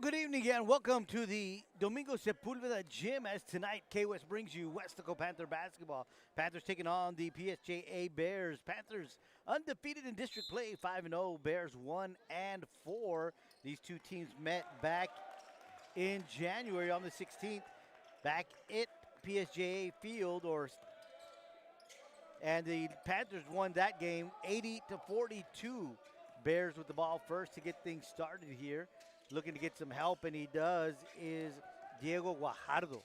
Good evening and welcome to the Domingo Sepulveda Gym as tonight K-West brings you Weslaco Panther basketball. Panthers taking on the PSJA Bears. Panthers undefeated in district play, 5-0. Bears 1-4. These two teams met back in January on the 16th back at PSJA Field, and the Panthers won that game 80-42. Bears with the ball first to get things started here. Looking to get some help, and he does, is Diego Guajardo.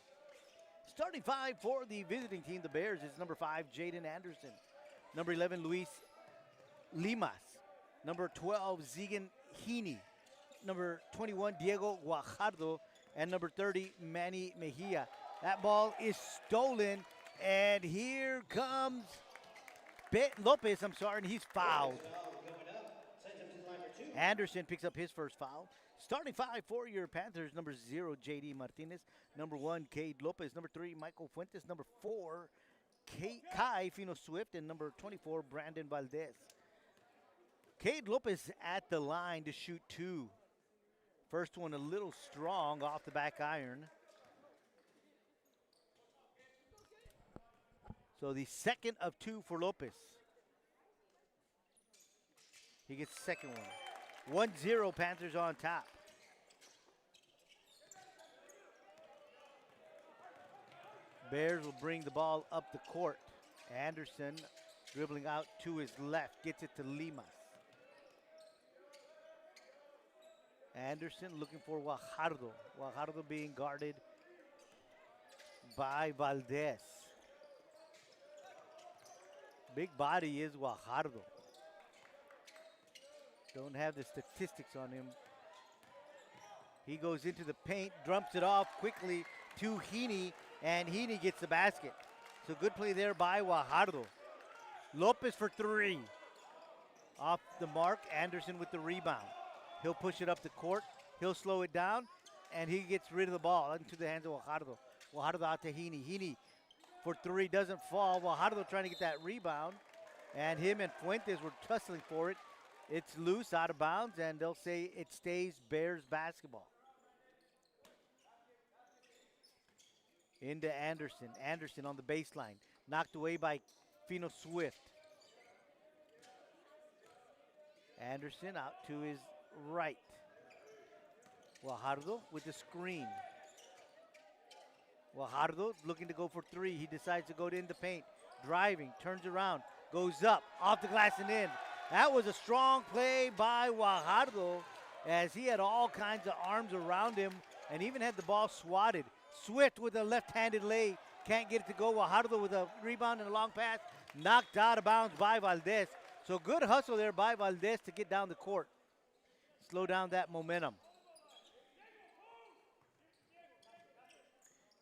Starting five for the visiting team, the Bears, is number 5, Jaden Anderson. Number 11, Luis Limas. Number 12, Zegan Heaney. Number 21, Diego Guajardo. And number 30, Manny Mejia. That ball is stolen, and here comes Lopez, and he's fouled. Anderson picks up his first foul. Starting five for your Panthers, number 0, J.D. Martinez. Number 1, Cade Lopez. Number 3, Michael Fuentes. Number 4, Kai Fino Swift. And number 24, Brandon Valdez. Cade Lopez at the line to shoot 2. First one a little strong off the back iron. So the second of 2 for Lopez. He gets the second one. 1-0 Panthers on top. Bears will bring the ball up the court. Anderson dribbling out to his left, gets it to Limas. Anderson looking for Guajardo. Guajardo being guarded by Valdez. Big body is Guajardo. Don't have the statistics on him. He goes into the paint, dumps it off quickly to Heaney, and Heaney gets the basket. So good play there by Guajardo. Lopez for 3. Off the mark, Anderson with the rebound. He'll push it up the court. He'll slow it down, and he gets rid of the ball into the hands of Guajardo. Guajardo out to Heaney. Heaney for 3 doesn't fall. Guajardo trying to get that rebound, and him and Fuentes were tussling for it. It's loose, out of bounds, and they'll say it stays Bears basketball. Into Anderson. Anderson on the baseline. Knocked away by Fino Swift. Anderson out to his right. Guajardo with the screen. Guajardo looking to go for 3. He decides to go in the paint. Driving, turns around, goes up, off the glass and in. That was a strong play by Guajardo, as he had all kinds of arms around him and even had the ball swatted. Swift with a left-handed lay. Can't get it to go. Guajardo with a rebound and a long pass. Knocked out of bounds by Valdez. So good hustle there by Valdez to get down the court. Slow down that momentum.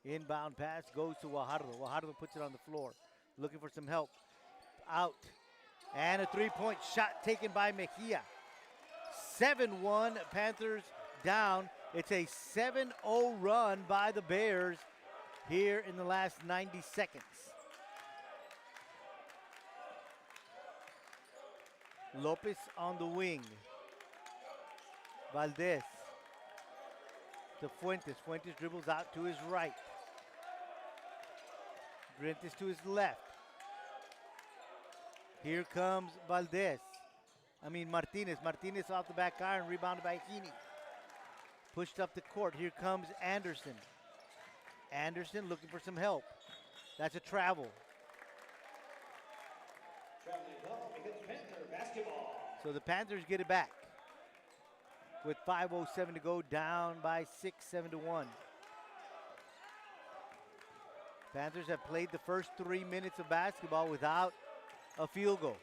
Inbound pass goes to Guajardo. Guajardo puts it on the floor. Looking for some help. Out. And a 3-point shot taken by Mejia. 7-1 Panthers down. It's a 7-0 run by the Bears here in the last 90 seconds. Lopez on the wing. Valdez to Fuentes. Fuentes dribbles out to his right. Fuentes to his left. Here comes Martinez. Martinez off the back iron, rebounded by Heaney. Pushed up the court. Here comes Anderson. Anderson looking for some help. That's a travel. Traveling ball becomes Panther basketball. So the Panthers get it back. With 5:07 to go, down by 6, 7-1. Panthers have played the first 3 minutes of basketball without a field goal.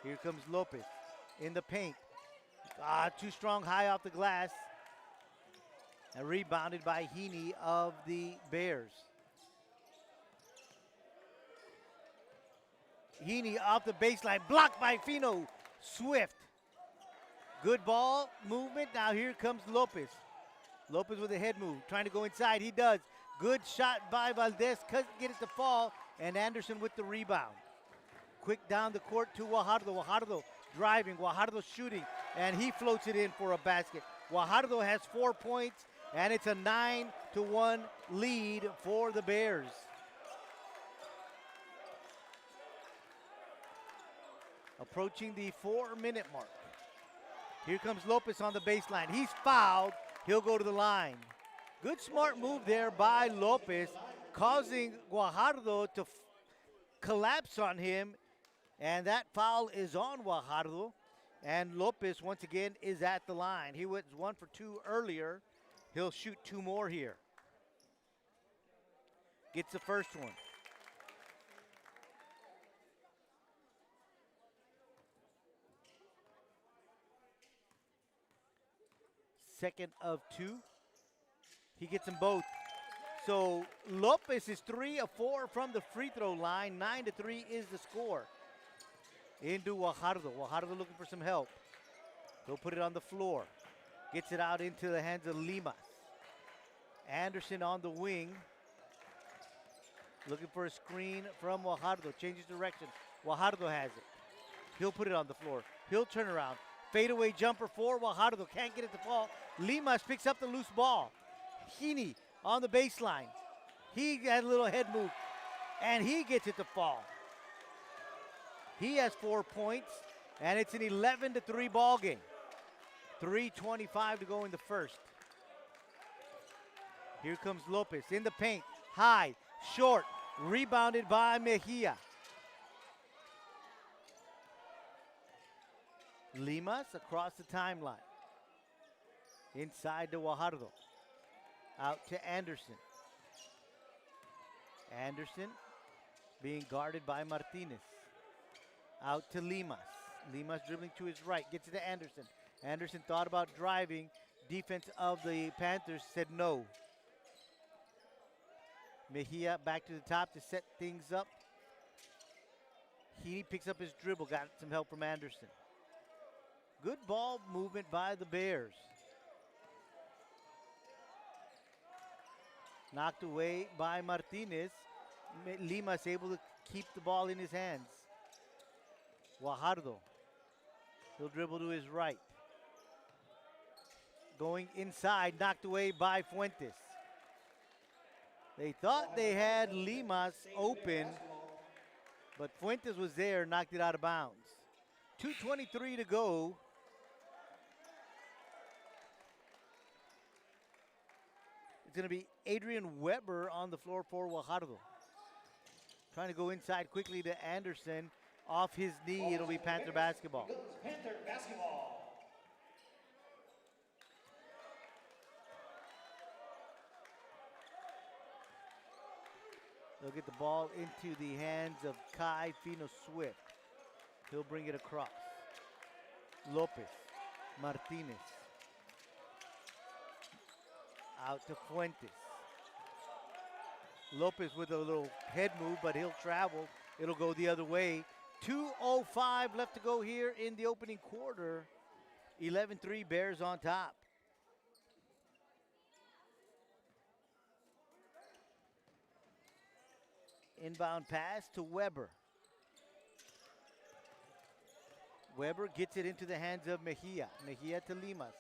Here comes Lopez in the paint. Too strong, high off the glass. And rebounded by Heaney of the Bears. Heaney off the baseline, blocked by Fino Swift. Good ball movement. Now here comes Lopez. Lopez with a head move, trying to go inside. He does. Good shot by Valdez, couldn't get it to fall, and Anderson with the rebound. Quick down the court to Guajardo. Guajardo driving. Guajardo shooting, and he floats it in for a basket. Guajardo has 4 points, and it's a 9-1 lead for the Bears. Approaching the 4-minute mark. Here comes Lopez on the baseline. He's fouled. He'll go to the line. Good smart move there by Lopez, causing Guajardo to collapse on him. And that foul is on Guajardo. And Lopez, once again, is at the line. He was 1 for 2 earlier. He'll shoot 2 more here. Gets the first one. Second of 2. He gets them both. So Lopez is 3 of 4 from the free throw line. 9-3 is the score. Into Guajardo. Guajardo looking for some help. He'll put it on the floor. Gets it out into the hands of Limas. Anderson on the wing. Looking for a screen from Guajardo. Changes direction. Guajardo has it. He'll put it on the floor. He'll turn around. Fadeaway jumper for Guajardo. Can't get it to fall. Limas picks up the loose ball. Heaney on the baseline. He had a little head move, and he gets it to fall. He has 4 points, and it's an 11-3 ball game. 3:25 to go in the first. Here comes Lopez in the paint. High, short, rebounded by Mejia. Limas across the timeline. Inside to Guajardo. Out to Anderson. Anderson being guarded by Martinez. Out to Limas. Limas dribbling to his right. Gets it to Anderson. Anderson thought about driving. Defense of the Panthers said no. Mejia back to the top to set things up. He picks up his dribble. Got some help from Anderson. Good ball movement by the Bears. Knocked away by Martinez. Limas able to keep the ball in his hands. Guajardo. He'll dribble to his right. Going inside, knocked away by Fuentes. They thought they had Limas open, but Fuentes was there, knocked it out of bounds. 2:23 to go. It's going to be Adrian Weber on the floor for Guajardo. Trying to go inside quickly to Anderson. Off his knee, it'll be Panther basketball. Panther basketball. They'll get the ball into the hands of Kai Fino Swift. He'll bring it across. Lopez, Martinez. Out to Fuentes. Lopez with a little head move, but he'll travel. It'll go the other way. 2:05 left to go here in the opening quarter. 11-3 Bears on top. Inbound pass to Weber. Weber gets it into the hands of Mejia. Mejia to Limas.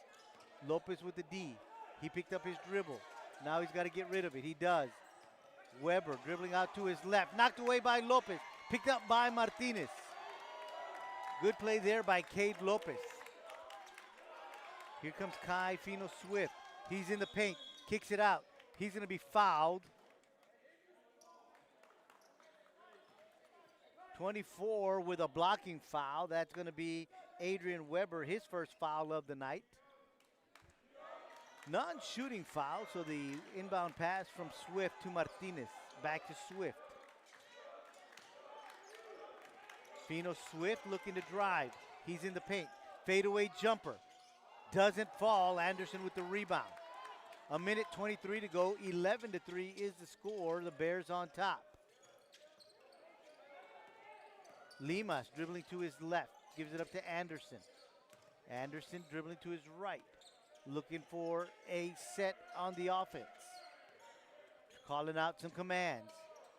Lopez with the D. He picked up his dribble. Now he's got to get rid of it. He does. Weber dribbling out to his left. Knocked away by Lopez. Picked up by Martinez. Good play there by Cade Lopez. Here comes Kai Fino Swift. He's in the paint. Kicks it out. He's going to be fouled. 24 with a blocking foul. That's going to be Adrian Weber, his first foul of the night. Non-shooting foul, so the inbound pass from Swift to Martinez. Back to Swift. Fino Swift looking to drive. He's in the paint. Fadeaway jumper. Doesn't fall. Anderson with the rebound. 1:23 to go. 11-3 is the score. The Bears on top. Limas dribbling to his left. Gives it up to Anderson. Anderson dribbling to his right. Looking for a set on the offense. Calling out some commands.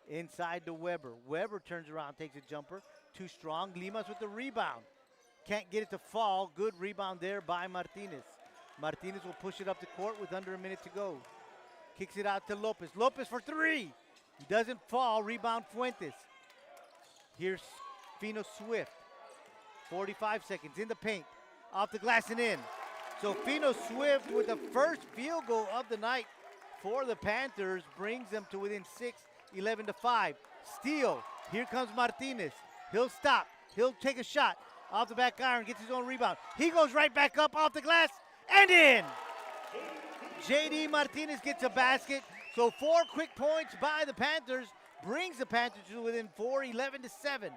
Inside to Weber. Weber turns around, takes a jumper. Too strong. Limas with the rebound. Can't get it to fall. Good rebound there by Martinez. Martinez will push it up the court with under a minute to go. Kicks it out to Lopez. Lopez for three. He doesn't fall. Rebound Fuentes. Here's Fino Swift. 45 seconds in the paint. Off the glass and in. So Fino Swift with the first field goal of the night for the Panthers brings them to within 6, 11-5. Steal. Here comes Martinez. He'll stop. He'll take a shot. Off the back iron. Gets his own rebound. He goes right back up off the glass and in. JD Martinez gets a basket. So 4 quick points by the Panthers brings the Panthers to within 4, 11-7.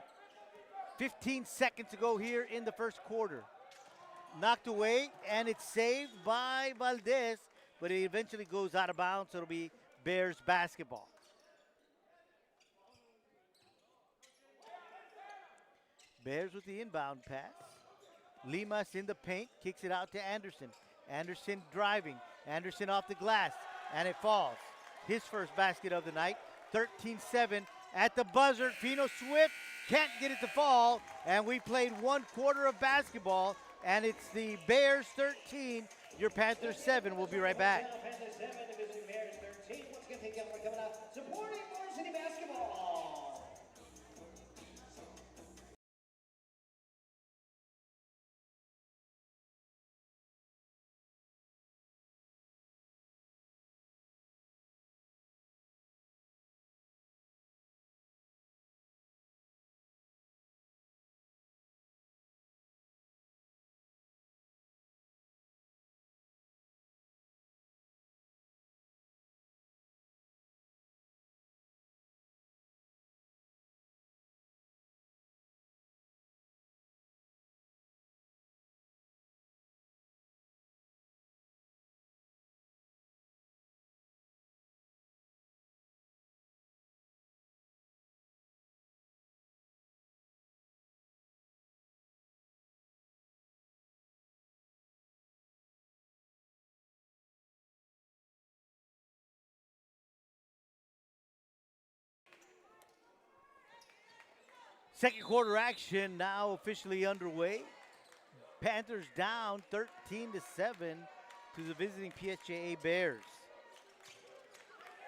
15 seconds to go here in the first quarter. Knocked away, and it's saved by Valdez, but it eventually goes out of bounds, so it'll be Bears basketball. Bears with the inbound pass. Limas in the paint, kicks it out to Anderson. Anderson driving. Anderson off the glass, and it falls. His first basket of the night. 13-7 at the buzzer. Fino Swift can't get it to fall, and we played 1 quarter of basketball, and it's the Bears 13, your Panthers 7. We'll be right back. Panthers 7, Division Bears 13. Once again, thank you for coming out, supporting varsity basketball. Second quarter action now officially underway. Panthers down 13-7 to the visiting PSJA Bears.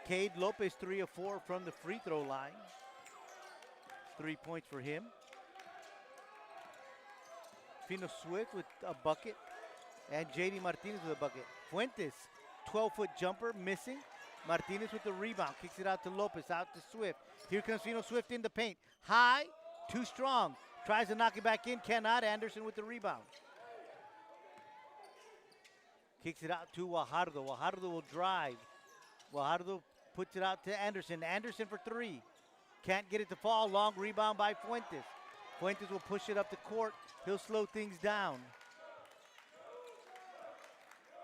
Cade Lopez 3 of 4 from the free throw line. 3 points for him. Fino Swift with a bucket, and JD Martinez with a bucket. Fuentes, 12-foot jumper, missing. Martinez with the rebound, kicks it out to Lopez, out to Swift. Here comes Fino Swift in the paint. High, too strong. Tries to knock it back in, cannot. Anderson with the rebound. Kicks it out to Guajardo. Guajardo will drive. Guajardo puts it out to Anderson. Anderson for 3. Can't get it to fall. Long rebound by Fuentes. Fuentes will push it up the court. He'll slow things down.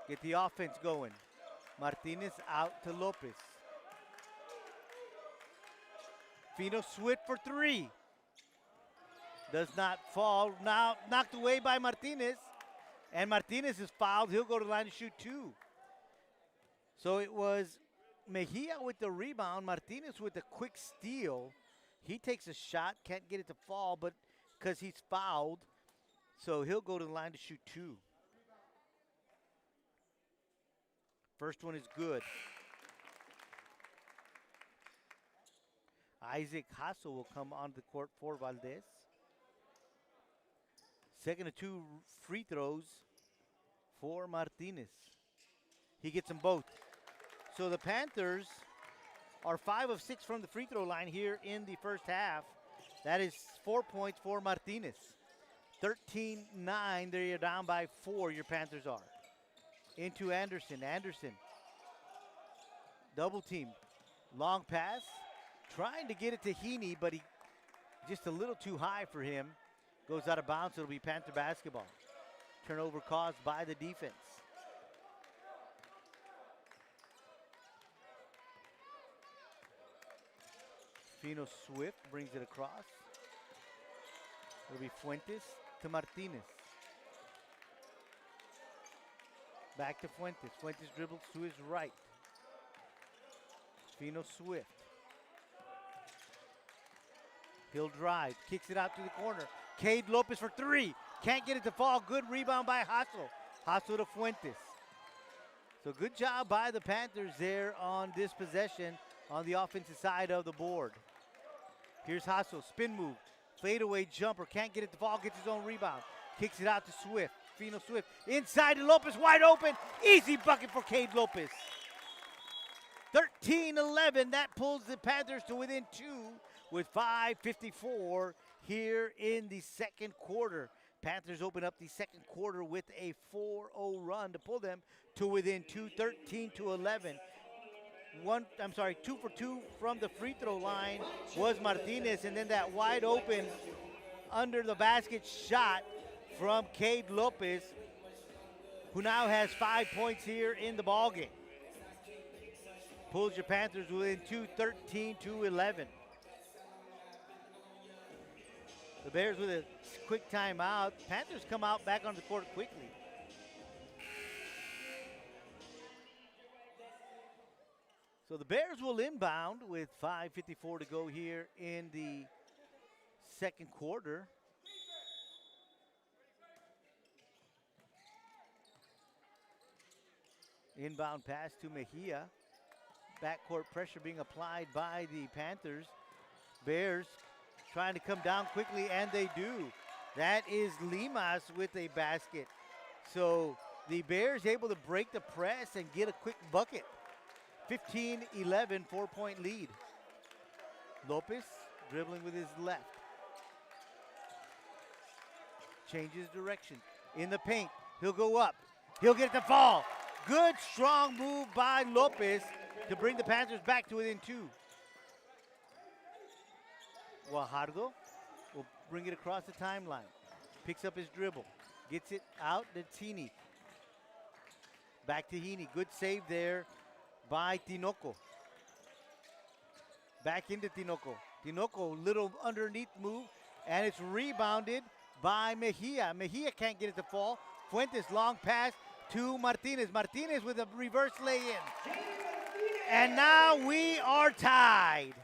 Get the offense going. Martinez out to Lopez. Fino Swift for 3. Does not fall. Now knocked away by Martinez. And Martinez is fouled. He'll go to the line to shoot 2. So it was Mejia with the rebound. Martinez with a quick steal. He takes a shot. Can't get it to fall, but because he's fouled. So he'll go to the line to shoot 2. First one is good. Isaac Hasso will come onto the court for Valdez. Second of 2 free throws for Martinez. He gets them both. So the Panthers are 5 of 6 from the free throw line here in the first half. That is 4 points for Martinez. 13-9, they're down by 4, your Panthers are. Into Anderson. Anderson, double team. Long pass. Trying to get it to Heaney, but he just a little too high for him. Goes out of bounds. It'll be Panther basketball. Turnover caused by the defense. Fino Swift brings it across. It'll be Fuentes to Martinez. Back to Fuentes. Fuentes dribbles to his right. Fino Swift. He'll drive. Kicks it out to the corner. Cade Lopez for 3. Can't get it to fall. Good rebound by Hasso. Hasso to Fuentes. So good job by the Panthers there on this possession on the offensive side of the board. Here's Hasso, spin move, fadeaway jumper, can't get it to fall, gets his own rebound. Kicks it out to Swift, Fino Swift. Inside to Lopez, wide open. Easy bucket for Cade Lopez. 13-11, that pulls the Panthers to within 2 with 5:54 here in the second quarter. Panthers open up the second quarter with a 4-0 run to pull them to within 2, 13-11. 2 for 2 from the free throw line was Martinez, and then that wide open under the basket shot from Cade Lopez, who now has 5 points here in the ballgame. Pulls your Panthers within 2, 13-11. The Bears with a quick timeout. Panthers come out back on the court quickly. So the Bears will inbound with 5:54 to go here in the second quarter. Inbound pass to Mejia. Backcourt pressure being applied by the Panthers. Bears trying to come down quickly, and they do. That is Limas with a basket. So the Bears able to break the press and get a quick bucket. 15-11, 4-point lead. Lopez dribbling with his left. Changes direction. In the paint, he'll go up. He'll get it to fall. Good, strong move by Lopez to bring the Panthers back to within 2. Guajardo will bring it across the timeline. Picks up his dribble. Gets it out to Heaney. Back to Heaney. Good save there by Tinoco. Back into Tinoco. Tinoco, little underneath move, and it's rebounded by Mejia. Mejia can't get it to fall. Fuentes, long pass to Martinez. Martinez with a reverse lay-in. And now we are tied.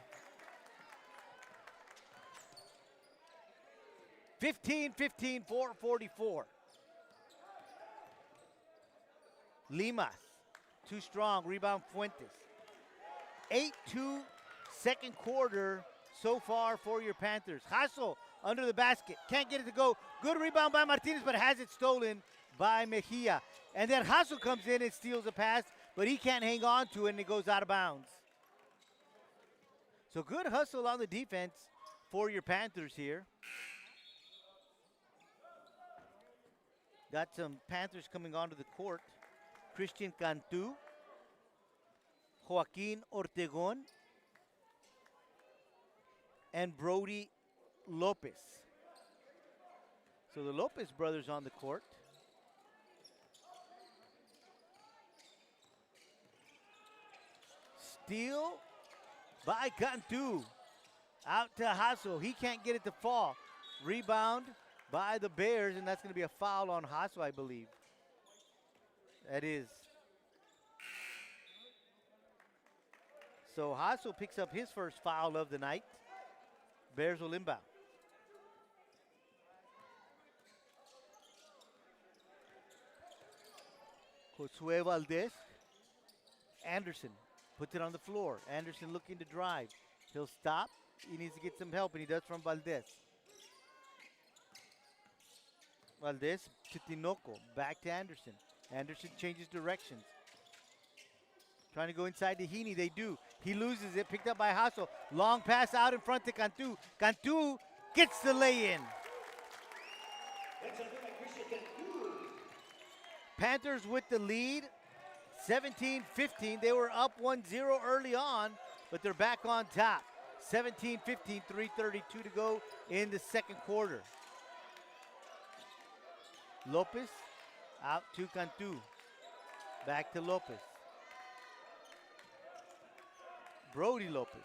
15-15, 4:44. Limas, too strong, rebound Fuentes. 8-2 second quarter so far for your Panthers. Hasso under the basket, can't get it to go. Good rebound by Martinez, but has it stolen by Mejia. And then Hasso comes in and steals a pass, but he can't hang on to it, and it goes out of bounds. So good hustle on the defense for your Panthers here. Got some Panthers coming onto the court. Christian Cantu, Joaquin Ortegon, and Brody Lopez. So the Lopez brothers on the court. Steal by Cantu. Out to Hasso. He can't get it to fall. Rebound by the Bears, and that's going to be a foul on Hasso, I believe. That is. So Hasso picks up his first foul of the night. Bears will inbound. Josue Valdez. Anderson puts it on the floor. Anderson looking to drive. He'll stop. He needs to get some help, and he does from Valdez. Valdez to Tinoco. Back to Anderson. Anderson changes directions. Trying to go inside to Heaney. They do. He loses it. Picked up by Hasso. Long pass out in front to Cantu. Cantu gets the lay-in. Panthers with the lead. 17-15. They were up 1-0 early on, but they're back on top. 17-15, 3:32 to go in the second quarter. Lopez out to Cantu. Back to Lopez. Brody Lopez.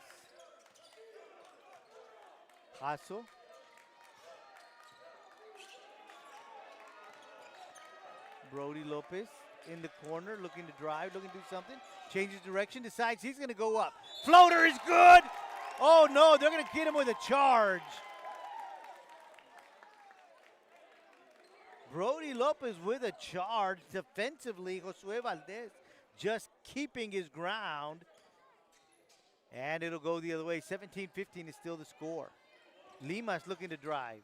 Hasso. Brody Lopez in the corner, looking to drive, looking to do something. Changes direction, decides he's going to go up. Floater is good. Oh, no, they're going to get him with a charge. Brody Lopez with a charge defensively. Josue Valdez just keeping his ground. And it'll go the other way. 17-15 is still the score. Limas looking to drive.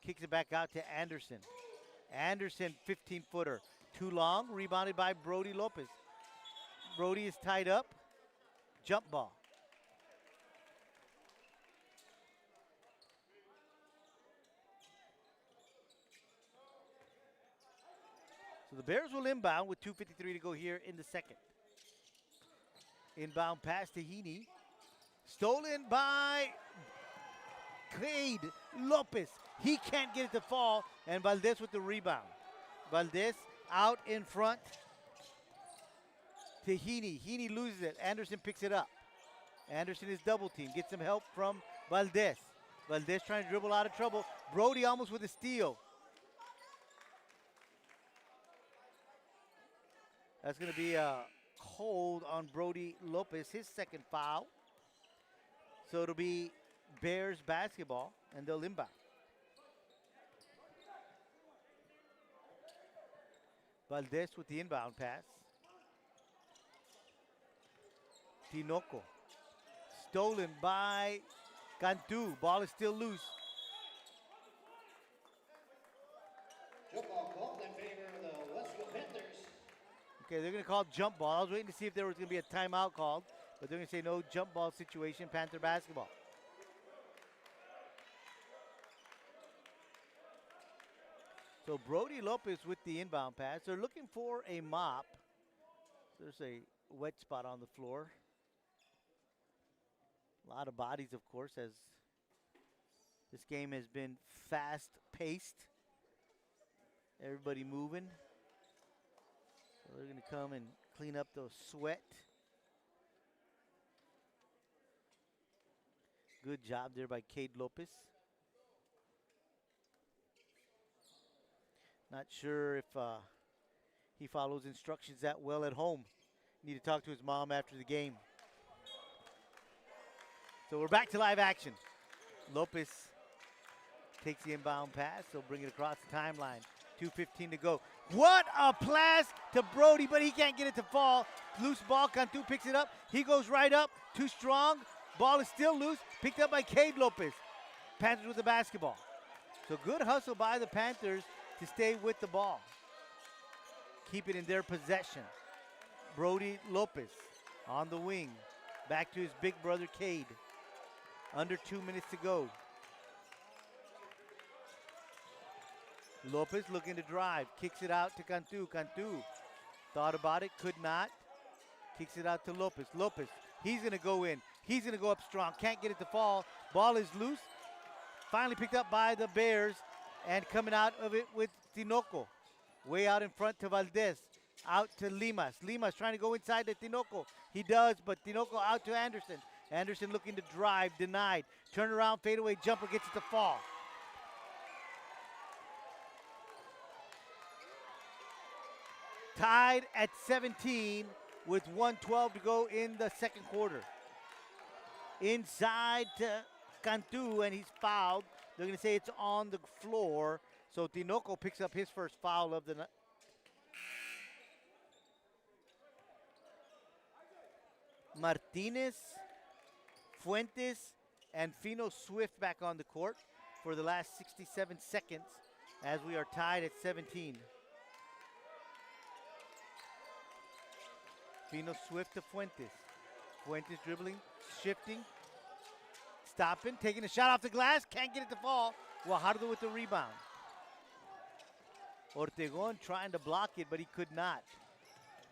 Kicks it back out to Anderson. Anderson, 15-footer. Too long, rebounded by Brody Lopez. Brody is tied up. Jump ball. So the Bears will inbound with 2:53 to go here in the second. Inbound pass to Heaney. Stolen by Cade Lopez. He can't get it to fall, and Valdez with the rebound. Valdez out in front to Heaney. Heaney loses it. Anderson picks it up. Anderson is double teamed. Gets some help from Valdez. Valdez trying to dribble out of trouble. Brody almost with a steal. That's going to be a hold on Brody Lopez, his second foul. So it'll be Bears basketball, and they'll inbound. Valdez with the inbound pass. Tinoco. Stolen by Cantu. Ball is still loose. Jump ball called in favor of the Weslaco Panthers. Okay, they're going to call jump ball. I was waiting to see if there was going to be a timeout called, but they're going to say no jump ball situation, Panther basketball. So Brody Lopez with the inbound pass. They're looking for a mop. There's a wet spot on the floor. A lot of bodies, of course, as this game has been fast-paced. Everybody moving. So they're going to come and clean up those sweat. Good job there by Cade Lopez. Not sure if he follows instructions that well at home. Need to talk to his mom after the game. So we're back to live action. Lopez takes the inbound pass. They'll bring it across the timeline. 2:15 to go. What a pass to Brody, but he can't get it to fall. Loose ball. Cantu picks it up. He goes right up. Too strong. Ball is still loose. Picked up by Cade Lopez. Panthers with the basketball. So good hustle by the Panthers to stay with the ball. Keep it in their possession. Brody Lopez on the wing. Back to his big brother Cade. Under 2 minutes to go. Lopez looking to drive. Kicks it out to Cantu. Cantu thought about it, could not. Kicks it out to Lopez. Lopez, he's going to go in. He's going to go up strong. Can't get it to fall. Ball is loose. Finally picked up by the Bears. And coming out of it with Tinoco. Way out in front to Valdez. Out to Limas. Limas trying to go inside to Tinoco. He does, but Tinoco out to Anderson. Anderson looking to drive, denied. Turn around, fadeaway jumper, gets it to fall. Tied at 17 with 1:12 to go in the second quarter. Inside to Cantu, and he's fouled. They're going to say it's on the floor. So Tinoco picks up his first foul of the night. Martinez, Fuentes, and Fino Swift back on the court for the last 67 seconds as we are tied at 17. Fino Swift to Fuentes. Fuentes dribbling, shifting, stopping, taking a shot off the glass, can't get it to fall. Guajardo with the rebound. Ortegon trying to block it, but he could not.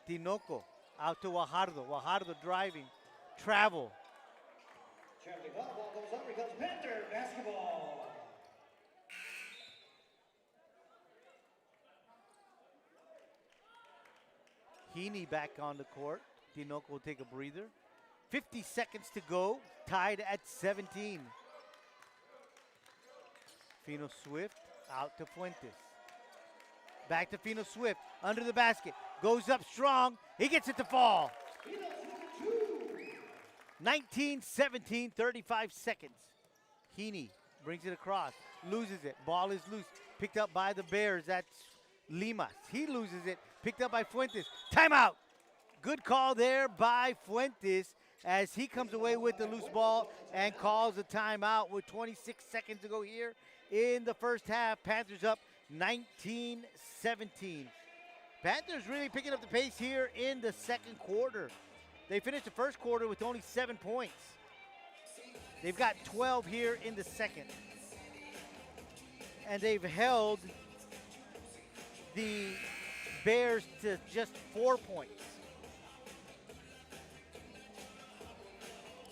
Tinoco out to Guajardo. Guajardo driving, travel. Charlie ball goes up, here comes Panther basketball. Heaney back on the court. Tinoco will take a breather. 50 seconds to go, tied at 17. Fino Swift out to Fuentes. Back to Fino Swift, under the basket. Goes up strong, he gets it to fall. 19-17, 35 seconds. Heaney brings it across, loses it. Ball is loose, picked up by the Bears. That's Limas. He loses it, picked up by Fuentes. Timeout. Good call there by Fuentes as he comes away with the loose ball and calls a timeout with 26 seconds to go here in the first half. Panthers up 19-17. Panthers really picking up the pace here in the second quarter. They finished the first quarter with only 7 points. They've got 12 here in the second. And they've held the Bears to just 4 points.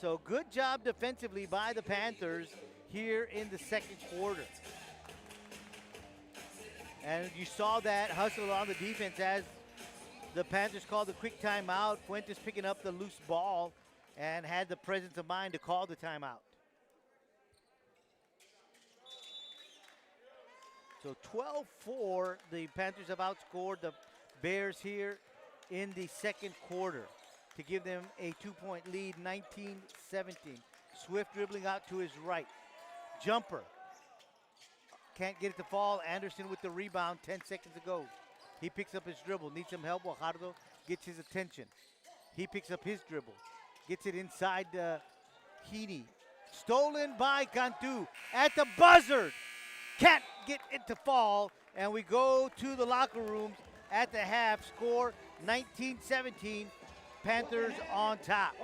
So good job defensively by the Panthers here in the second quarter. And you saw that hustle on the defense as the Panthers called the quick timeout. Fuentes picking up the loose ball and had the presence of mind to call the timeout. So 12-4, the Panthers have outscored the Bears here in the second quarter to give them a 2-point lead, 19-17. Swift dribbling out to his right. Jumper. Can't get it to fall. Anderson with the rebound, 10 seconds to go. He picks up his dribble, needs some help. Guajardo gets his attention. He picks up his dribble, gets it inside Heaney. Stolen by Cantu at the buzzer. Can't get it to fall, and we go to the locker rooms at the half. Score 19-17, Panthers on top.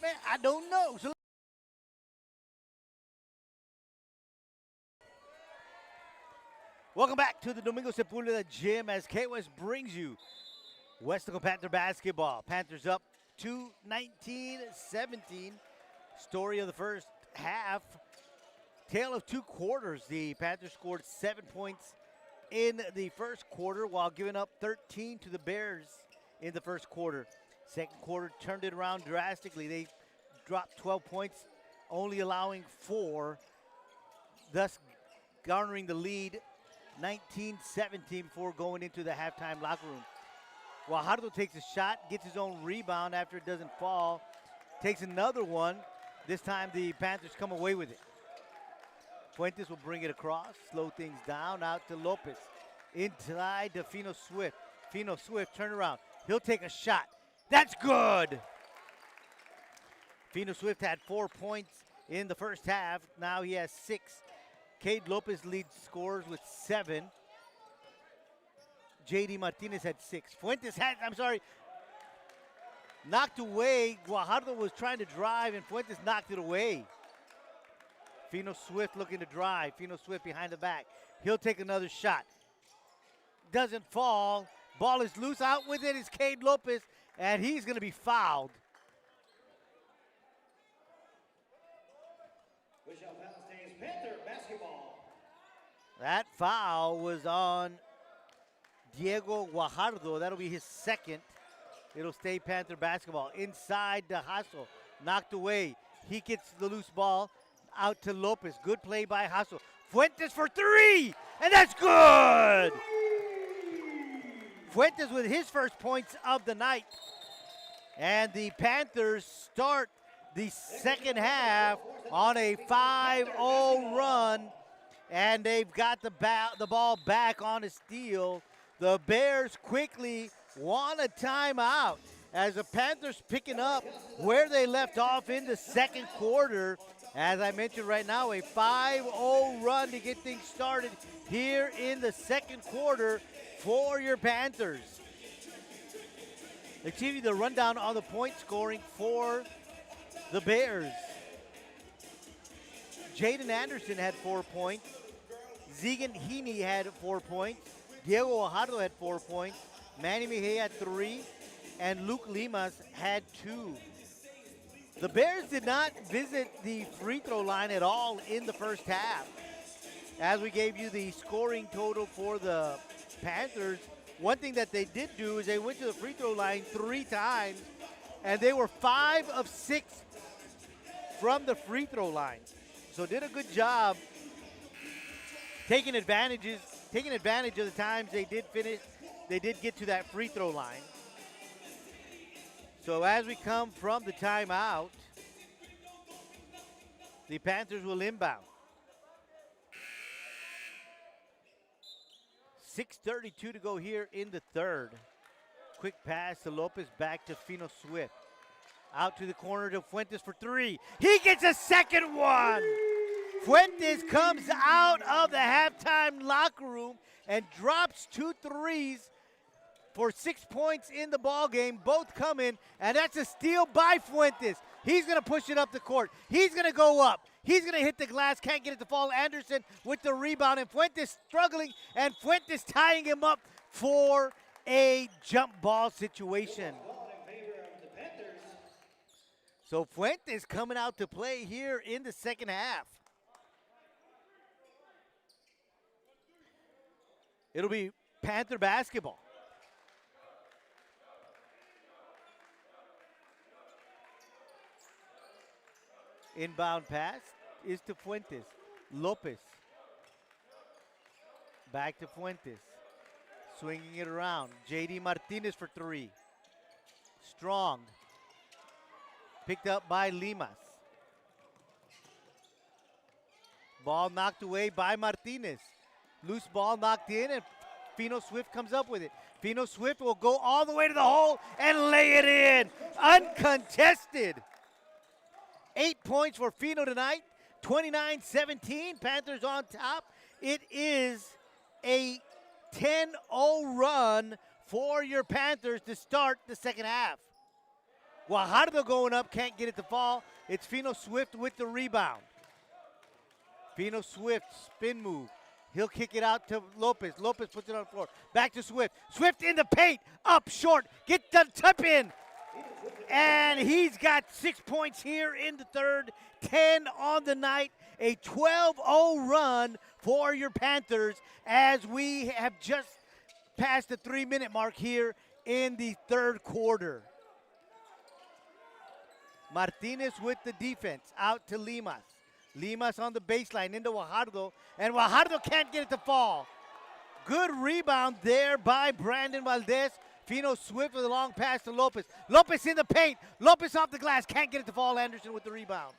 Man, I don't know. So welcome back to the Domingo Sepulveda Gym as K-West brings you Weslaco Panther basketball. Panthers up to 19-17. Story of the first half. Tale of two quarters. The Panthers scored 7 points in the first quarter while giving up 13 to the Bears in the first quarter. Second quarter turned it around drastically. They dropped 12 points, only allowing 4, thus garnering the lead 19-17 before going into the halftime locker room. Guajardo takes a shot, gets his own rebound after it doesn't fall, takes another one. This time the Panthers come away with it. Fuentes will bring it across, slow things down, out to Lopez. Inside to Fino Swift. Fino Swift, turn around. He'll take a shot. That's good! Fino Swift had 4 points in the first half. Now he has 6. Cade Lopez leads scorers with 7. J.D. Martinez had 6. Fuentes had, knocked away. Guajardo was trying to drive, and Fuentes knocked it away. Fino Swift looking to drive. Fino Swift behind the back. He'll take another shot. Doesn't fall. Ball is loose. Out with it is Cade Lopez, and he's going to be fouled. Panther basketball. That foul was on Diego Guajardo. That'll be his second. It'll stay Panther basketball. Inside to Hasso. Knocked away. He gets the loose ball out to Lopez. Good play by Hasso. Fuentes for 3, and that's good! Fuentes with his first points of the night. And the Panthers start the second half on a 5-0 run, and they've got the ball back on a steal. The Bears quickly want a timeout as the Panthers picking up where they left off in the second quarter. As I mentioned right now, a 5-0 run to get things started here in the second quarter for your Panthers. Let's give you the rundown on the point scoring for the Bears. Jaden Anderson had 4 points. Zegan Heaney had 4 points. Diego Guajardo had 4 points. Manny Mejia had 3. And Luke Limas had 2. The Bears did not visit the free throw line at all in the first half. As we gave you the scoring total for the Panthers, one thing that they did do is they went to the free throw line 3 times, and they were 5 of 6 from the free throw line. So did a good job taking advantage of the times they did get to that free throw line. So as we come from the timeout, the Panthers will inbound. 6:32 to go here in the third. Quick pass to Lopez, back to Fino Swift. Out to the corner to Fuentes for 3. He gets a second one. Fuentes comes out of the halftime locker room and drops 2 threes for 6 points in the ball game. Both come in, and that's a steal by Fuentes. He's going to push it up the court. He's going to go up. He's going to hit the glass. Can't get it to fall. Anderson with the rebound, and Fuentes struggling, and Fuentes tying him up for a jump ball situation. So Fuentes coming out to play here in the second half. It'll be Panther basketball. Inbound pass is to Fuentes. Lopez. Back to Fuentes. Swinging it around. J.D. Martinez for 3. Strong. Picked up by Limas. Ball knocked away by Martinez. Loose ball knocked in, and Fino Swift comes up with it. Fino Swift will go all the way to the hole and lay it in. Uncontested. 8 points for Fino tonight. 29-17. Panthers on top. It is a 10-0 run for your Panthers to start the second half. Guajardo going up, can't get it to fall. It's Fino Swift with the rebound. Fino Swift, spin move. He'll kick it out to Lopez. Lopez puts it on the floor. Back to Swift. Swift in the paint, up short. Get the tip in. And he's got 6 points here in the third. 10 on the night. A 12-0 run for your Panthers as we have just passed the 3-minute mark here in the third quarter. Martinez with the defense, out to Limas. Limas on the baseline into Guajardo, and Guajardo can't get it to fall. Good rebound there by Brandon Valdez. Fino Swift with a long pass to Lopez. Lopez in the paint. Lopez off the glass, can't get it to fall. Anderson with the rebound.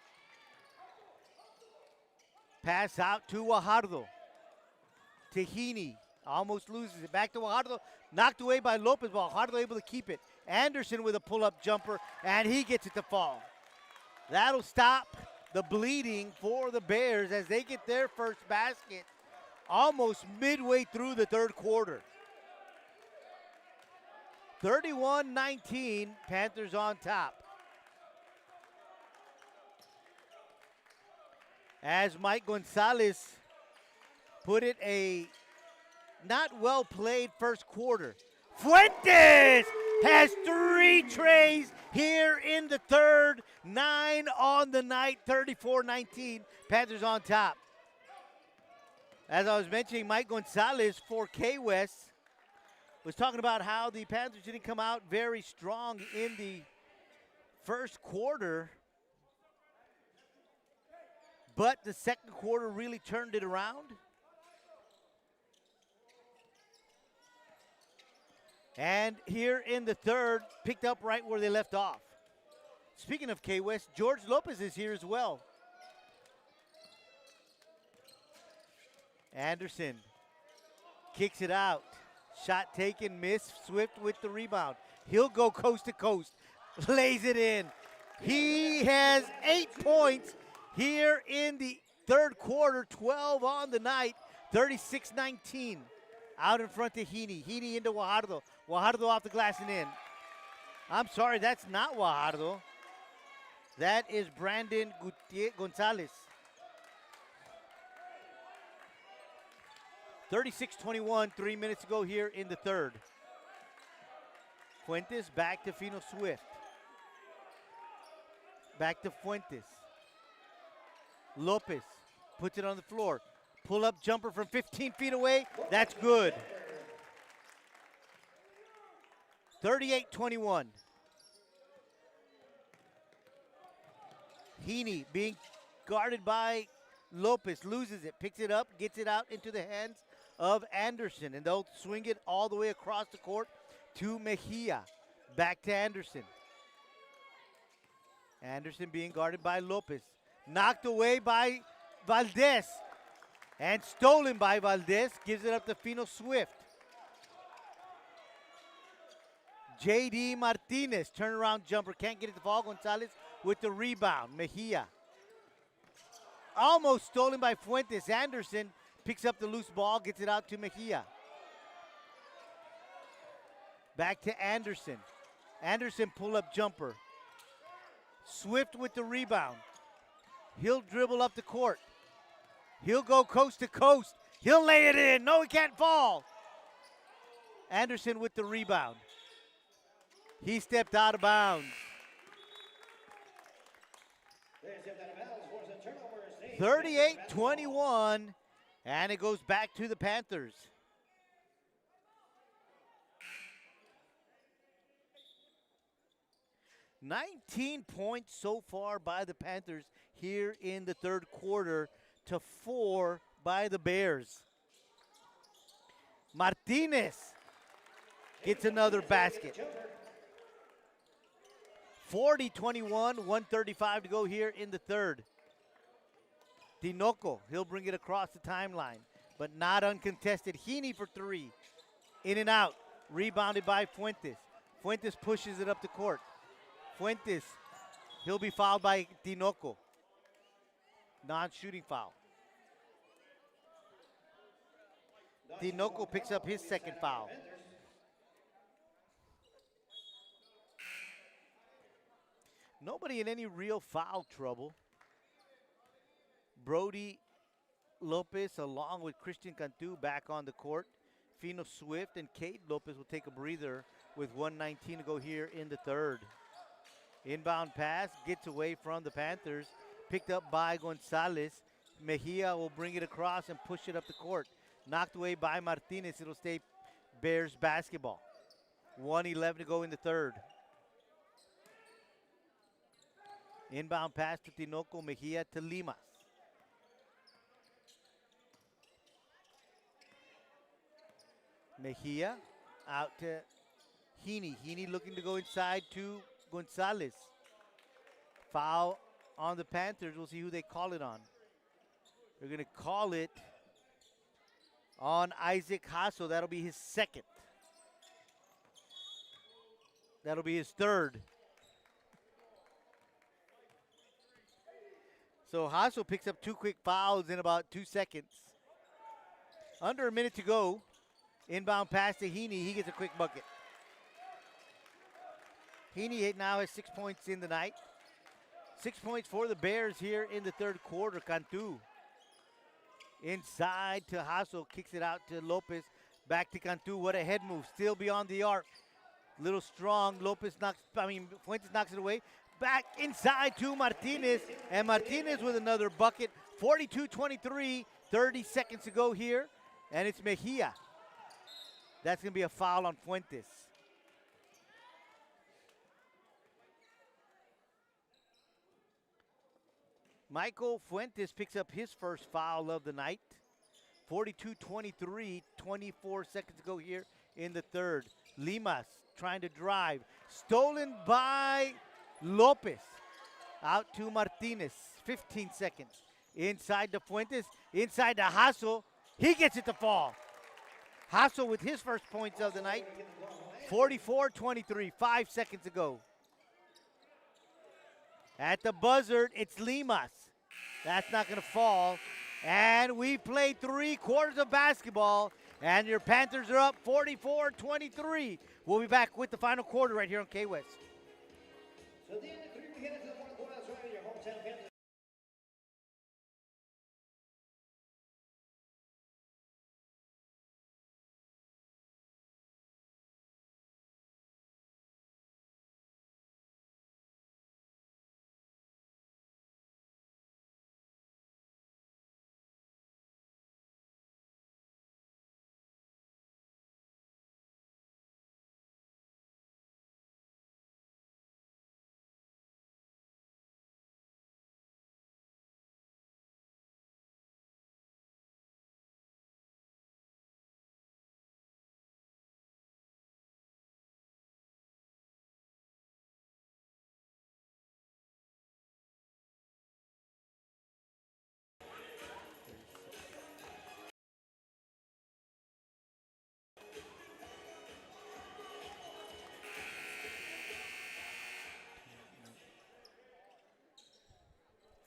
Pass out to Guajardo. Tahini almost loses it. Back to Guajardo. Knocked away by Lopez, but Guajardo able to keep it. Anderson with a pull-up jumper, and he gets it to fall. That'll stop the bleeding for the Bears as they get their first basket almost midway through the third quarter. 31-19, Panthers on top. As Mike Gonzalez put it, a not well played first quarter. Fuentes has 3 trays here in the third. 9 on the night, 34-19. Panthers on top. As I was mentioning, Mike Gonzalez for K-West was talking about how the Panthers didn't come out very strong in the first quarter, but the second quarter really turned it around. And here in the third, picked up right where they left off. Speaking of K-West, George Lopez is here as well. Anderson kicks it out. Shot taken, miss. Swift with the rebound. He'll go coast to coast. Lays it in. He has 8 points here in the third quarter. 12 on the night. 36-19. Out in front to Heaney. Heaney into Guajardo. Guajardo off the glass and in. I'm sorry, that's not Guajardo. That is Brandon Gonzalez. 36-21, 3 minutes to go here in the third. Fuentes back to Fino Swift. Back to Fuentes. Lopez puts it on the floor. Pull-up jumper from 15 feet away. That's good. 38-21. Heaney being guarded by Lopez. Loses it. Picks it up. Gets it out into the hands of Anderson. And they'll swing it all the way across the court to Mejia. Back to Anderson. Anderson being guarded by Lopez. Knocked away by Valdez. And stolen by Valdez. Gives it up to Fino Swift. J.D. Martinez. Turnaround jumper. Can't get it to fall. Gonzalez with the rebound. Mejia. Almost stolen by Fuentes. Anderson picks up the loose ball. Gets it out to Mejia. Back to Anderson. Anderson pull-up jumper. Swift with the rebound. He'll dribble up the court. He'll go coast to coast. He'll lay it in. No, he can't fall. Anderson with the rebound. He stepped out of bounds. 38-21, and it goes back to the Panthers. $19 points so far by the Panthers here in the third quarter to 4 by the Bears. Martinez gets another basket. 40-21, 1:35 to go here in the third. Tinoco, he'll bring it across the timeline, but not uncontested. Heaney for 3. In and out. Rebounded by Fuentes. Fuentes pushes it up the court. Fuentes, he'll be fouled by Tinoco. Non-shooting foul. Tinoco picks up his second foul. Nobody in any real foul trouble. Brody Lopez along with Christian Cantu back on the court. Fino Swift and Kate Lopez will take a breather with 1:19 to go here in the third. Inbound pass gets away from the Panthers. Picked up by Gonzalez. Mejia will bring it across and push it up the court. Knocked away by Martinez. It'll stay Bears basketball. 1:11 to go in the third. Inbound pass to Tinoco. Mejia to Limas. Mejia out to Heaney. Heaney looking to go inside to Gonzalez. Foul on the Panthers. We'll see who they call it on. They're going to call it on Isaac Hasso. That'll be his second. That'll be his third. So Hasso picks up 2 quick fouls in about 2 seconds. Under a minute to go. Inbound pass to Heaney. He gets a quick bucket. Heaney now has 6 points in the night. 6 points for the Bears here in the third quarter. Cantu inside to Hasso. Kicks it out to Lopez. Back to Cantu. What a head move. Still beyond the arc. Little strong. Fuentes knocks it away. Back inside to Martinez. And Martinez with another bucket. 42-23. 30 seconds to go here. And it's Mejia. That's going to be a foul on Fuentes. Michael Fuentes picks up his first foul of the night. 42-23, 24 seconds to go here in the third. Limas trying to drive. Stolen by Lopez. Out to Martinez. 15 seconds. Inside to Fuentes. Inside to Hasso. He gets it to fall. Hasso with his first points of the night. 44-23, 5 seconds to go. At the buzzer, it's Limas. That's not going to fall. And we played 3 quarters of basketball, and your Panthers are up 44-23. We'll be back with the final quarter right here on K-West. So at the end of 3, we head into the fourth quarter. That's right, your hometown Panthers.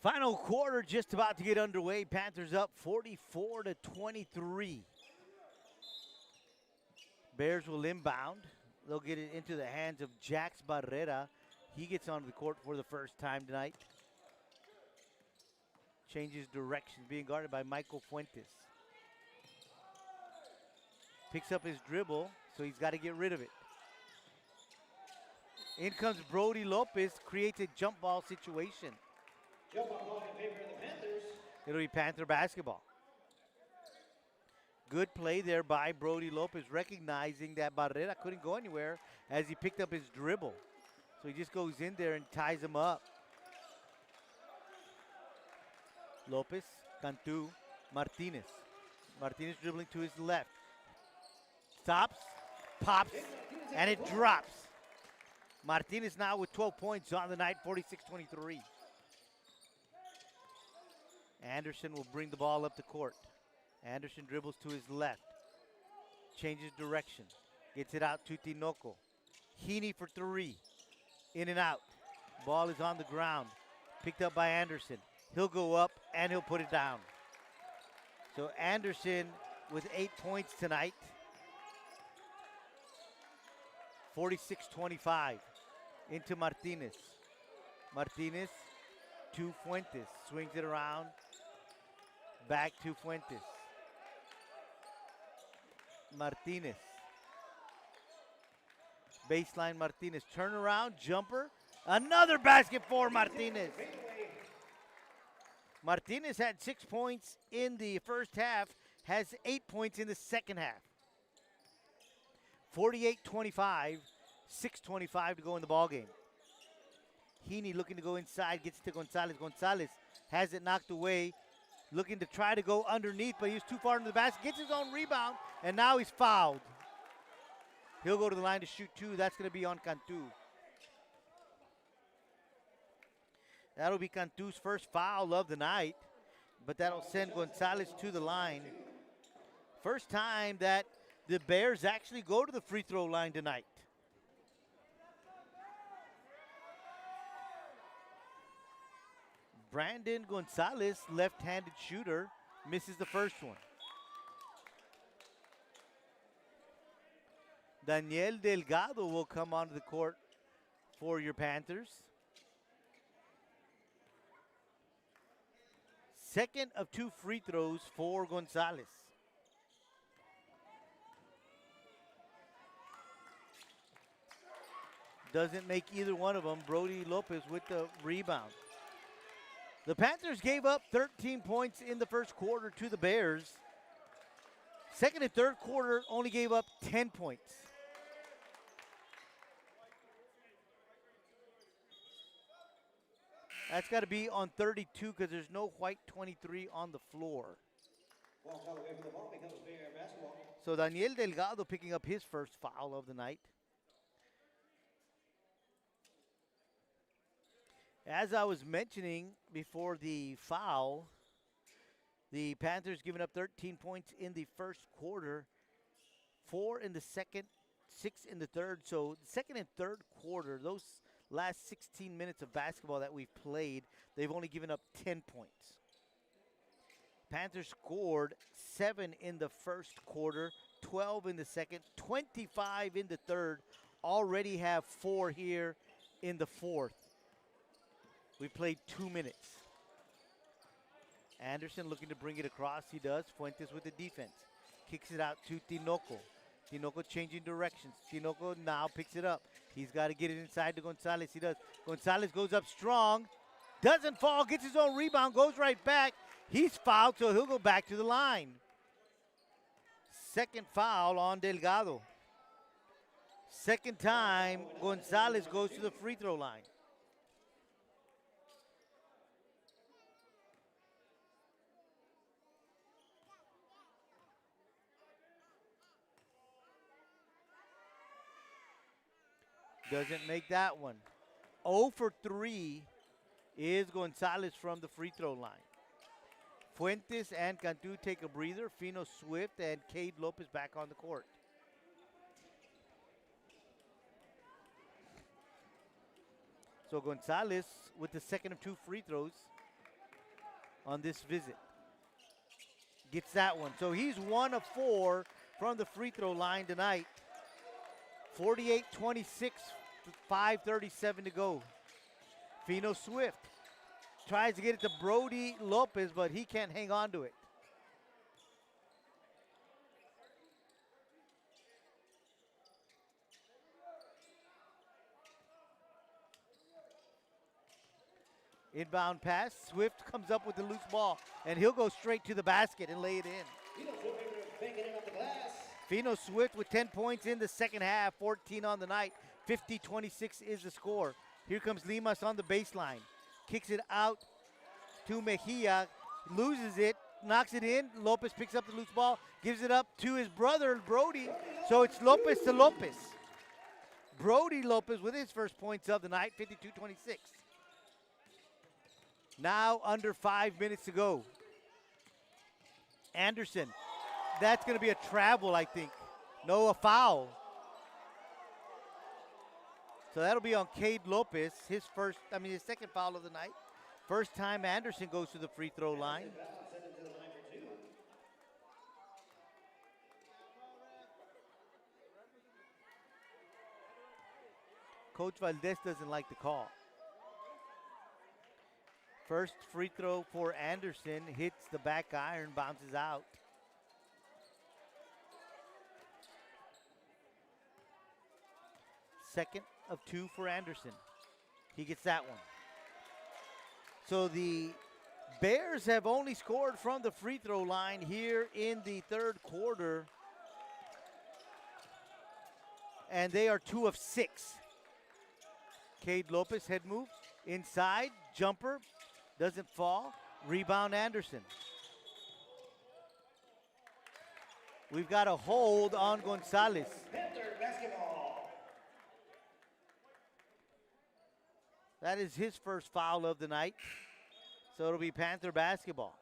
Final quarter just about to get underway. Panthers up 44-23. Bears will inbound. They'll get it into the hands of Jax Barrera. He gets onto the court for the first time tonight. Changes directions, being guarded by Michael Fuentes. Picks up his dribble, so he's got to get rid of it. In comes Brody Lopez, creates a jump ball situation. Jump ball in favor of the Panthers. It'll be Panther basketball. Good play there by Brody Lopez, recognizing that Barrera couldn't go anywhere as he picked up his dribble. So he just goes in there and ties him up. Lopez, Cantu, Martinez. Martinez dribbling to his left. Stops, pops, and it drops. Martinez now with 12 points on the night, 46-23. Anderson will bring the ball up the court. Anderson dribbles to his left. Changes direction. Gets it out to Tinoco. Heaney for 3. In and out. Ball is on the ground. Picked up by Anderson. He'll go up and he'll put it down. So Anderson with 8 points tonight. 46-25. Into Martinez. Martinez to Fuentes. Swings it around. Back to Fuentes. Martinez. Baseline Martinez. Turnaround, jumper. Another basket for Martinez. Martinez had 6 points in the first half, has 8 points in the second half. 48-25, 6:25 to go in the ballgame. Heaney looking to go inside, gets to Gonzalez. Gonzalez has it knocked away, looking to try to go underneath, but he was too far into the basket, gets his own rebound, and now he's fouled. He'll go to the line to shoot two. That's going to be on Cantu. That'll be Cantu's first foul of the night, but that'll send Gonzalez to the line. First time that the Bears actually go to the free throw line tonight. Brandon Gonzalez, left-handed shooter, misses the first one. Daniel Delgado will come onto the court for your Panthers. Second of two free throws for Gonzalez. Doesn't make either one of them. Brody Lopez with the rebound. The Panthers gave up 13 points in the first quarter to the Bears. Second and third quarter only gave up 10 points. That's got to be on 32 because there's no white 23 on the floor. So Daniel Delgado picking up his first foul of the night. As I was mentioning before the foul, the Panthers giving up 13 points in the first quarter, 4 in the second, 6 in the third. So the second and third quarter, those last 16 minutes of basketball that we've played, they've only given up 10 points. Panthers scored 7 in the first quarter, 12 in the second, 25 in the third, already have 4 here in the fourth. We played 2 minutes. Anderson looking to bring it across. He does. Fuentes with the defense. Kicks it out to Tinoco. Tinoco changing directions. Tinoco now picks it up. He's got to get it inside to Gonzalez. He does. Gonzalez goes up strong. Doesn't fall. Gets his own rebound. Goes right back. He's fouled, so he'll go back to the line. Second foul on Delgado. Second time, Gonzalez goes to the free throw line. Doesn't make that one. 0 for 3 is Gonzalez from the free throw line. Fuentes and Cantu take a breather. Fino Swift and Cade Lopez back on the court. So Gonzalez with the second of 2 free throws on this visit. Gets that one. So he's 1 of 4 from the free throw line tonight. 48-26, 5:37 to go. Fino Swift tries to get it to Brody Lopez, but he can't hang on to it. Inbound pass. Swift comes up with the loose ball, and he'll go straight to the basket and lay it in. Fino Swift with 10 points in the second half, 14 on the night. 50-26 is the score. Here comes Limas on the baseline. Kicks it out to Mejia. Loses it. Knocks it in. Lopez picks up the loose ball. Gives it up to his brother, Brody. So it's Lopez to Lopez. Brody Lopez with his first points of the night, 52-26. Now under 5 minutes to go. Anderson. That's going to be a travel, I think. No, a foul. So that'll be on Cade Lopez, his second foul of the night. First time Anderson goes to the free throw line. Coach Valdez doesn't like the call. First free throw for Anderson, hits the back iron, bounces out. Second of 2 for Anderson. He gets that one. So the Bears have only scored from the free throw line here in the third quarter. And they are 2 of 6. Cade Lopez head move, inside, jumper, doesn't fall. Rebound Anderson. We've got a hold on Gonzalez. Panther basketball. That is his first foul of the night. So it'll be Panther basketball.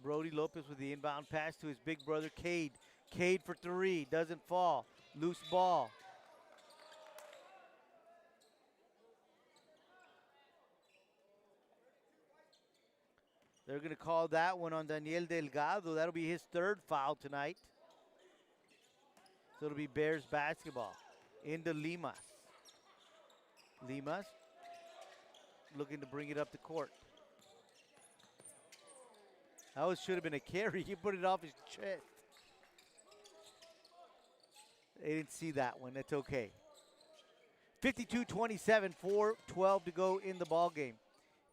Brody Lopez with the inbound pass to his big brother Cade. Cade for 3, doesn't fall. Loose ball. They're going to call that one on Daniel Delgado. That'll be his third foul tonight. So it'll be Bears basketball. Into Limas. Limas looking to bring it up the court. That should have been a carry. He put it off his chest. They didn't see that one. That's okay. 52-27, 4:12 to go in the ball game.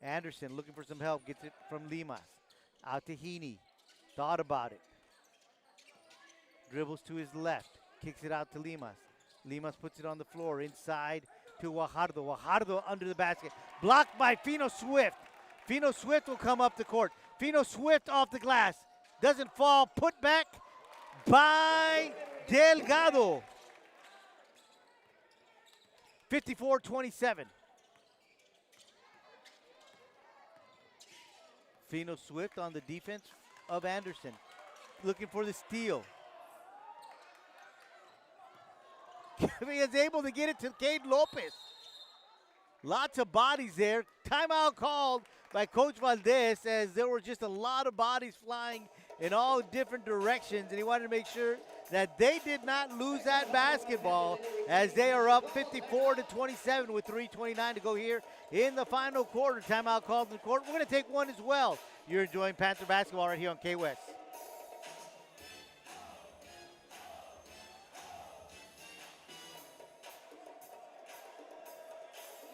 Anderson looking for some help. Gets it from Limas. Out to Heaney. Thought about it. Dribbles to his left. Kicks it out to Limas. Limas puts it on the floor. Inside to Guajardo. Guajardo under the basket. Blocked by Fino Swift. Fino Swift will come up the court. Fino Swift off the glass. Doesn't fall. Put back by Delgado. 54-27. Fino Swift on the defense of Anderson. Looking for the steal. He is able to get it to Cade Lopez. Lots of bodies there. Timeout called by Coach Valdez as there were just a lot of bodies flying in all different directions, and he wanted to make sure that they did not lose that basketball as they are up 54-27 with 3:29 to go here in the final quarter. Timeout called in the court. We're going to take one as well. You're enjoying Panther basketball right here on K-West.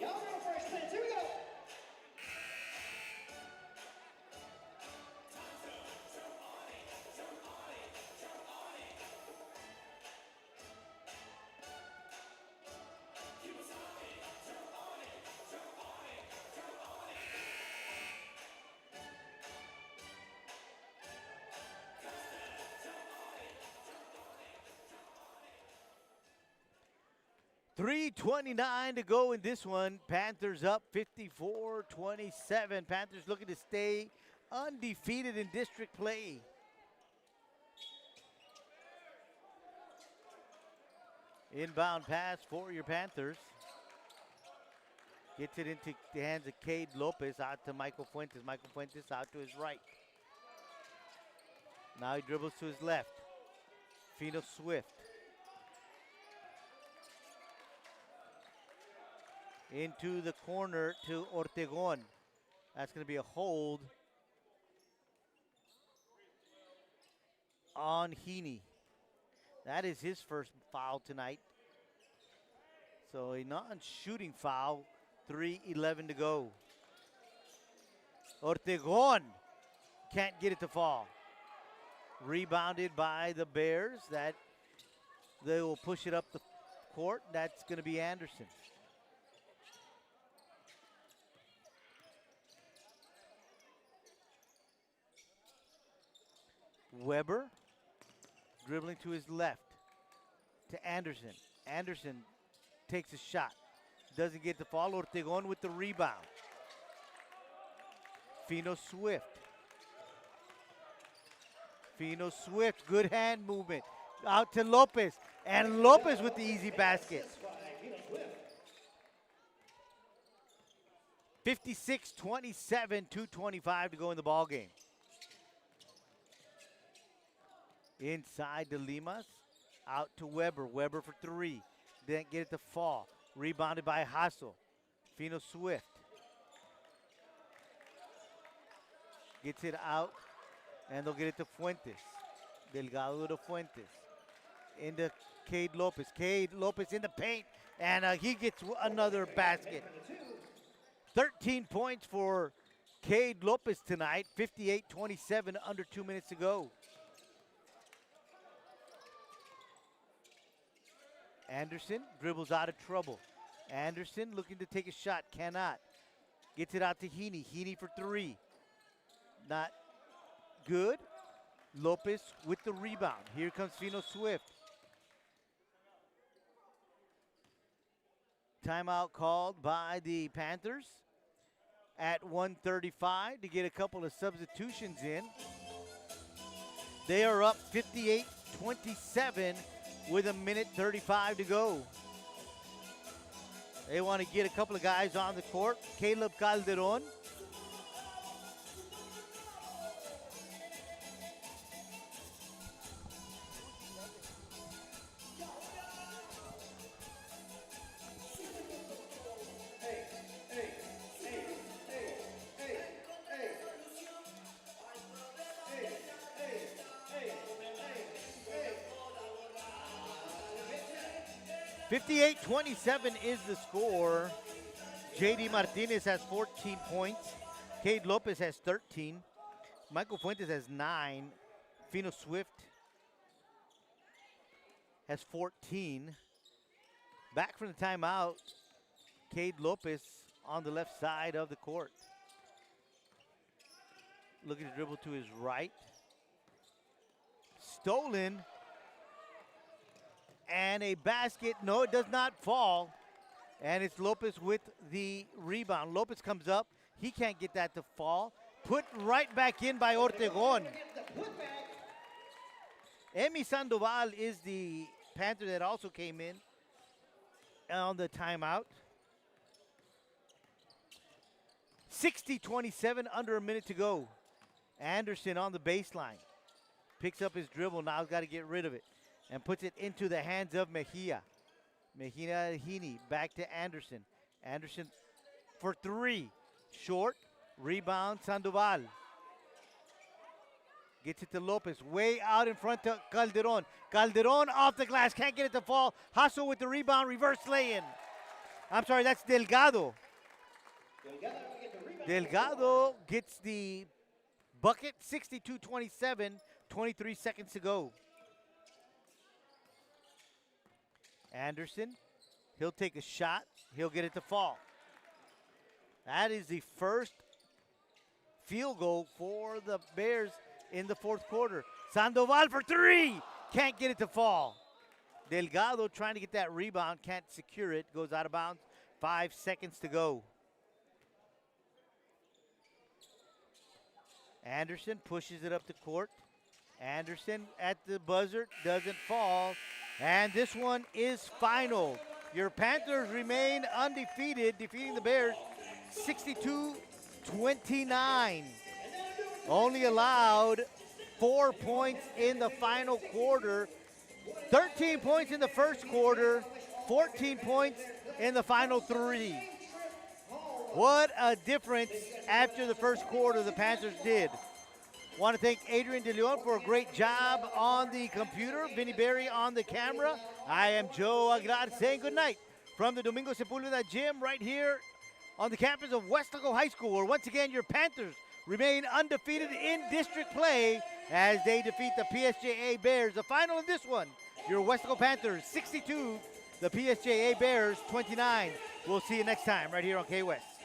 Y'all go first, Pants. Here we go. .329 to go in this one. Panthers up 54-27. Panthers looking to stay undefeated in district play. Inbound pass for your Panthers. Gets it into the hands of Cade Lopez, out to Michael Fuentes. Michael Fuentes out to his right. Now he dribbles to his left. Fino Swift. Into the corner to Ortegon. That's going to be a hold on Heaney. That is his first foul tonight. So a non-shooting foul, 3:11 to go. Ortegon can't get it to fall. Rebounded by the Bears. That they will push it up the court. That's going to be Anderson. Weber dribbling to his left to Anderson. Anderson takes a shot. Doesn't get the fall. Ortegon with the rebound. Fino Swift. Fino Swift, good hand movement. Out to Lopez. And Lopez with the easy basket. 56-27, 2:25 to go in the ball game. Inside to Limas. Out to Weber. Weber for three. Didn't get it to fall. Rebounded by Hassel. Fino Swift. Gets it out, and they'll get it to Fuentes. Delgado to Fuentes. Into Cade Lopez. Cade Lopez in the paint, and he gets another basket. 13 points for Cade Lopez tonight. 58-27, under 2 minutes to go. Anderson dribbles out of trouble. Anderson looking to take a shot, cannot. Gets it out to Heaney. Heaney for three. Not good. Lopez with the rebound. Here comes Fino Swift. Timeout called by the Panthers at 1:35 to get a couple of substitutions in. They are up 58-27 with 1:35 to go. They want to get a couple of guys on the court. Caleb Calderon. .27 is the score. J.D. Martinez has 14 points. Cade Lopez has 13. Michael Fuentes has 9. Fino Swift has 14. Back from the timeout, Cade Lopez on the left side of the court. Looking to dribble to his right. Stolen. And a basket. No, it does not fall. And it's Lopez with the rebound. Lopez comes up. He can't get that to fall. Put right back in by Ortegon. Emi Sandoval is the Panther that also came in on the timeout. 60-27, under a minute to go. Anderson on the baseline. Picks up his dribble. Now he's got to get rid of it. And puts it into the hands of Mejia. Mejia Heaney back to Anderson. Anderson for three. Short. Rebound Sandoval. Gets it to Lopez. Way out in front to Calderon. Calderon off the glass. Can't get it to fall. Hassel with the rebound. Reverse lay-in. I'm sorry, that's Delgado. Delgado gets the bucket. 62-27. 23 seconds to go. Anderson, he'll take a shot. He'll get it to fall. That is the first field goal for the Bears in the fourth quarter. Sandoval for three. Can't get it to fall. Delgado trying to get that rebound. Can't secure it. Goes out of bounds. 5 seconds to go. Anderson pushes it up the court. Anderson at the buzzer. Doesn't fall. And this one is final. Your Panthers remain undefeated, defeating the Bears 62-29. Only allowed 4 points in the final quarter. 13 points in the first quarter, 14 points in the final three. What a difference after the first quarter the Panthers did. Want to thank Adrian De Leon for a great job on the computer. Vinny Berry on the camera. I am Joe Aguilar saying good night from the Domingo Sepulveda gym right here on the campus of Weslaco High School, where once again your Panthers remain undefeated in district play as they defeat the PSJA Bears. The final of this one, your Weslaco Panthers 62, the PSJA Bears 29. We'll see you next time right here on K-West.